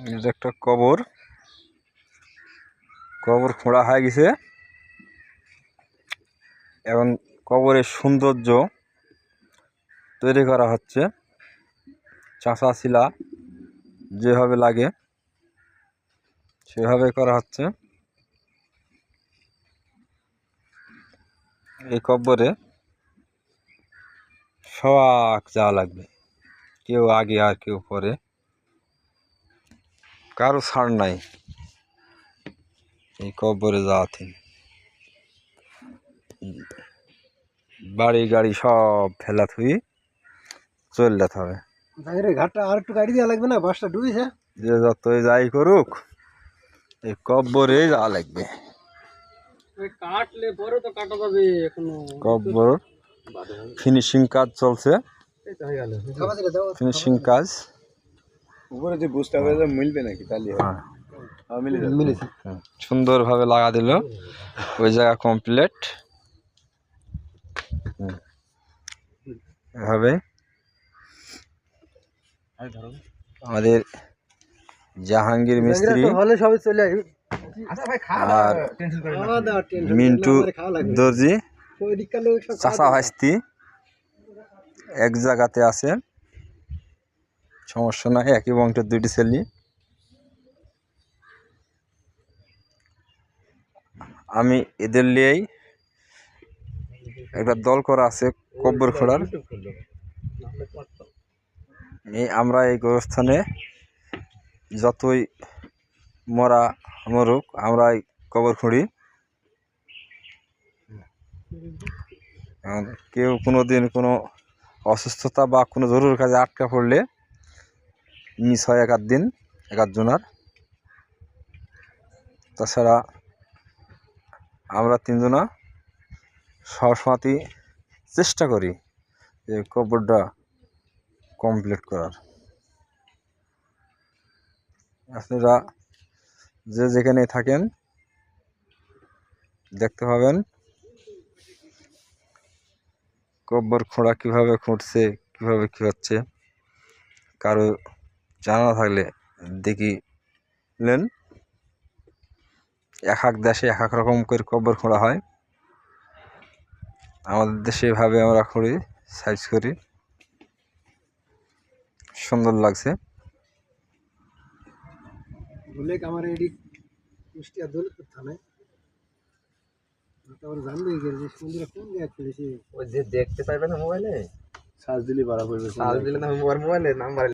এটা একটা কবর খোঁড়া হয়ে গেছে। এখন কবরের সৌন্দর্য তৈরি করা হচ্ছে। চাষা শিলা যেভাবে লাগে সেভাবে করা হচ্ছে। এই কবরে সবাক যাওয়া লাগবে, কেউ আগে আর কেউ পরে, কারো ছাড় নাই এই কবরে যাওয়াতে। বাড়ি গাড়ি সব ফেলা থুই চলে যেতে হবে। ঘাটটা আর একটু গাড়ি দেওয়া লাগবে না, বাসটা ডুবেছে। যে যতই যাই করুক এই কবরে যাওয়া লাগবে। কাটলে পরে তো কাটা যাবে, এখনো কবর ফিনিশিং কাজ চলছে, ফিনিশিং কাজ। উপরে যে বুঝতে হবে যে মিলবে নাকি, তাহলে মিলেছে। সুন্দরভাবে লাগা দিল, ওই জায়গা কমপ্লিট। এভাবে আমাদের জাহাঙ্গীর মিস্ত্রি আর মিন্টু দর্জি চাষা ভাস্তি এক জায়গাতে আছে, সমস্যা নাই, একই বংশের দুইটি ছেলে। আমি এদের নিয়েই একটা দল করা আছে কব্বর খোঁড়ার। আমরা এই গোরস্থানে যতই মরা মরুক আমরা কবর খুঁড়ি। কেউ কোনো দিন কোনো অসুস্থতা বা কোনো জরুরি কাজে আটকা পড়লে মিস হয় এক আধ দিন, এক আধজনার। তাছাড়া আমরা তিনজনা সবসময়ই চেষ্টা করি যে কবরটা কমপ্লিট করার। আপনারা যে যেখানে থাকেন দেখতে পাবেন কবর খোঁড়া কীভাবে খুঁড়ছে, কীভাবে কী হচ্ছে। কারো জানা থাকলে দেখিলেন। এক এক দেশে এক এক রকম করে কবর খোঁড়া হয়, আমাদের দেশে এভাবে আমরা খুঁড়ি, সাইজ করি, সুন্দর লাগছে। আমার এডি কুষ্টিয়া দৌলতপুর থানায় জানবে সুন্দর কোন জায়গায় খুলেছে। ওই যে দেখতে পাইবে না মোবাইলে, সার্চ দিলে বাড়া পড়বে, সার্চ দিলে না মোবাইলে নাম্বার